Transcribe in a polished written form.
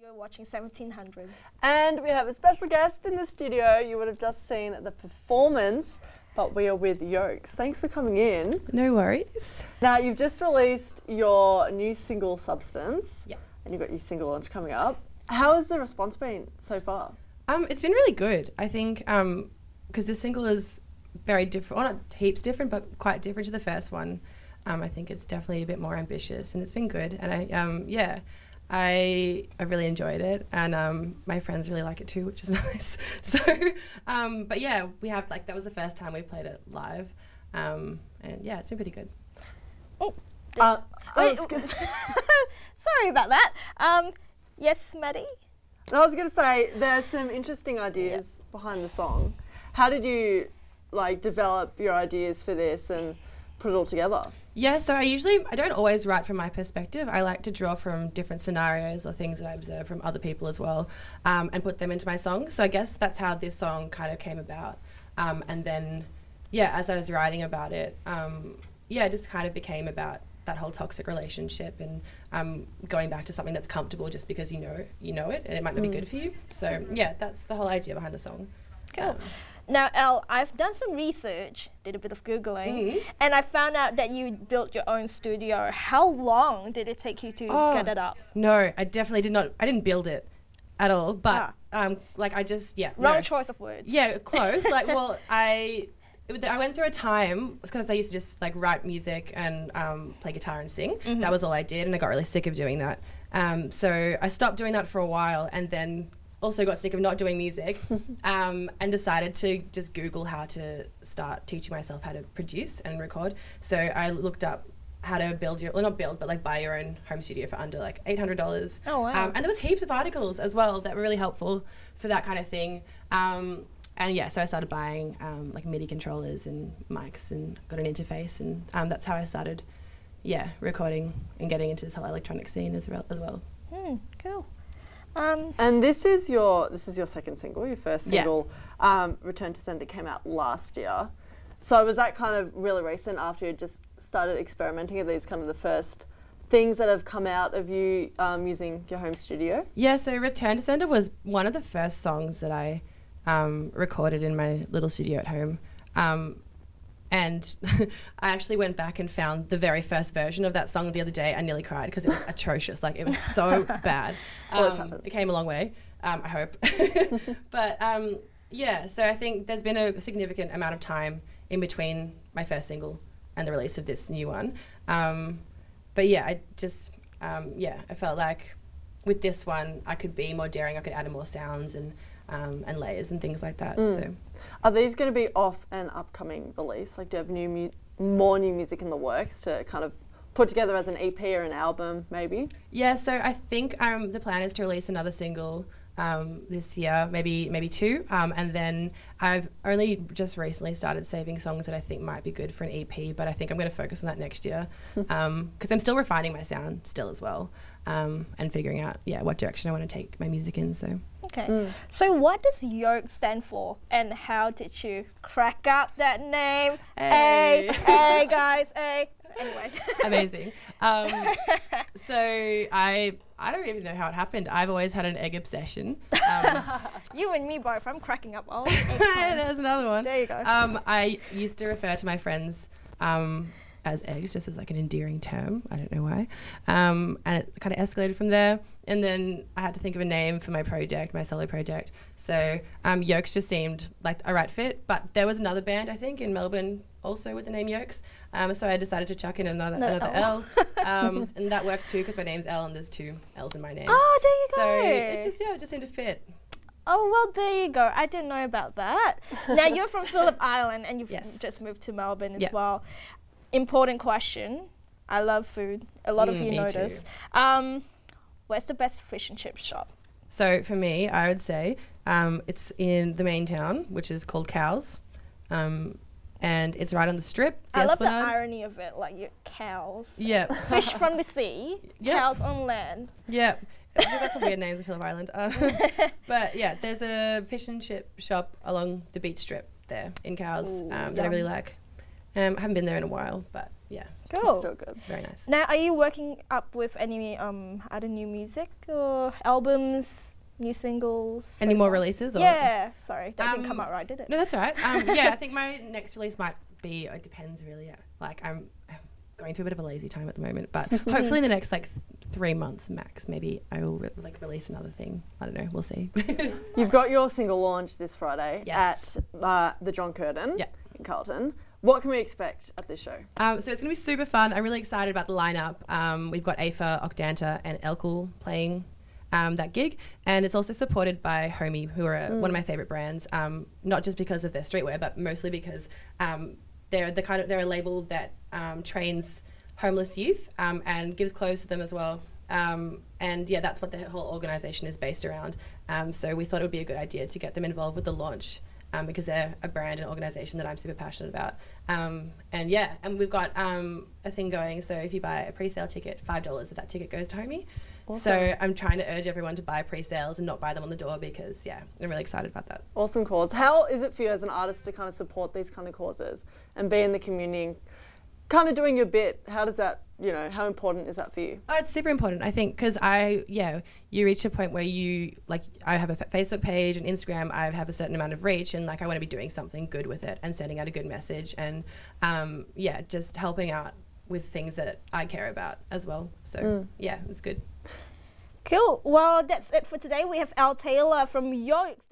You're watching 1700. And we have a special guest in the studio. You would have just seen the performance, but we are with Yollks. Thanks for coming in. No worries. Now, you've just released your new single, Substance. Yeah. And you've got your single launch coming up. How has the response been so far? It's been really good. I think because the single is very different, well, not heaps different, but quite different to the first one. I think it's definitely a bit more ambitious, and it's been good. And I really enjoyed it, and my friends really like it too, which is nice. So, but yeah, we have that was the first time we played it live, and yeah, it's been pretty good. Oh, Sorry about that. Yes, Maddie? I was going to say, there's some interesting ideas behind the song. How did you develop your ideas for this and put it all together? Yeah, so I don't always write from my perspective. I like to draw from different scenarios or things that I observe from other people as well, and put them into my songs. So I guess that's how this song kind of came about. And then, yeah, as I was writing about it, it just kind of became about that whole toxic relationship and going back to something that's comfortable just because you know it and it might not be good for you. So yeah, that's the whole idea behind the song. Cool. Now, Elle, I've done some research, did a bit of Googling, and I found out that you built your own studio. How long did it take you to get it up? No, I definitely did not. I didn't build it at all, but Wrong choice of words. Yeah, close. I went through a time, because I used to just write music and play guitar and sing. That was all I did, and I got really sick of doing that. So I stopped doing that for a while, and then also got sick of not doing music, and decided to just Google how to start teaching myself how to produce and record. So I looked up how to buy your own home studio for under $800. Oh, wow. And there was heaps of articles as well that were really helpful for that kind of thing. And yeah, so I started buying MIDI controllers and mics and got an interface, and that's how I started, recording and getting into this whole electronic scene as well. Cool. And this is your second single. Your first single, Return to Sender, came out last year. So was that kind of really recent after you just started experimenting? Are these kind of the first things that have come out of you using your home studio? Yeah, so Return to Sender was one of the first songs that I recorded in my little studio at home. And I actually went back and found the very first version of that song the other day. I nearly cried because it was atrocious. It was so bad. It came a long way, I hope. But so I think there's been a significant amount of time in between my first single and the release of this new one. But yeah, I just, I felt like with this one, I could be more daring. I could add more sounds and layers and things like that. So. Are these going to be off an upcoming release? Do you have more new music in the works to kind of put together as an EP or an album, maybe? Yeah, so I think the plan is to release another single this year, maybe two, and then I've only just recently started saving songs that I think might be good for an EP, but I think I'm going to focus on that next year because I'm still refining my sound still as well, and figuring out what direction I want to take my music in. So. Okay. So what does Yollks stand for, and how did you crack up that name? A, guys, A. Anyway. Amazing. So I don't even know how it happened. I've always had an egg obsession. You and me both. I'm cracking up all. There's another one. There you go. I used to refer to my friends as eggs, just as an endearing term. I don't know why. And it kind of escalated from there. And then I had to think of a name for my project, my solo project. So Yollks just seemed like a right fit. But there was another band, I think, in Melbourne also with the name Yollks. So I decided to chuck in another L. And that works too because my name's Elle and there's two L's in my name. Oh, there you go. So it just seemed to fit. Oh, well, there you go. I didn't know about that. Now, you're from Phillip Island and you've just moved to Melbourne as well. Important question. I love food. A lot of you know this. Where's the best fish and chip shop? So for me, I would say it's in the main town, which is called Cows. And it's right on the strip. I love the irony of it, your cows. Yeah. Fish from the sea, cows on land. Yeah. That's some weird names of Phillip Island. But yeah, there's a fish and chip shop along the beach strip there in Cows that I really like. I haven't been there in a while, but yeah. Cool. It's still good. It's very nice. Now, are you working up with any other new music or albums, new singles? Any more releases? Or? Yeah. Sorry, that didn't come out right, did it? No, that's all right. Yeah, I think my next release might be. It depends really. Yeah. Like I'm going through a bit of a lazy time at the moment, but hopefully in the next like 3 months max, maybe I will release another thing. I don't know. We'll see. You've got your single launch this Friday yes. at the John Curtin in Carlton. What can we expect at this show? So it's going to be super fun. I'm really excited about the lineup. We've got Aoife, Octanta and Elkul playing that gig, and it's also supported by Homie, who are one of my favourite brands. Not just because of their streetwear, but mostly because they're a label that trains homeless youth and gives clothes to them as well. And yeah, that's what the whole organisation is based around. So we thought it would be a good idea to get them involved with the launch. Because they're a brand and organisation that I'm super passionate about. And yeah, and we've got a thing going, so if you buy a pre-sale ticket, $5 of that ticket goes to Homie. Awesome. So I'm trying to urge everyone to buy pre-sales and not buy them on the door because, yeah, I'm really excited about that. Awesome cause. How is it for you as an artist to kind of support these kind of causes and be in the community, kind of doing your bit? How does that, you know, how important is that for you? Oh, it's super important, I think, because you reach a point where you, like, I have a Facebook page and Instagram, I have a certain amount of reach, and like I want to be doing something good with it and sending out a good message and just helping out with things that I care about as well. So yeah, it's good. Cool. Well, that's it for today. We have Al Taylor from Yollks.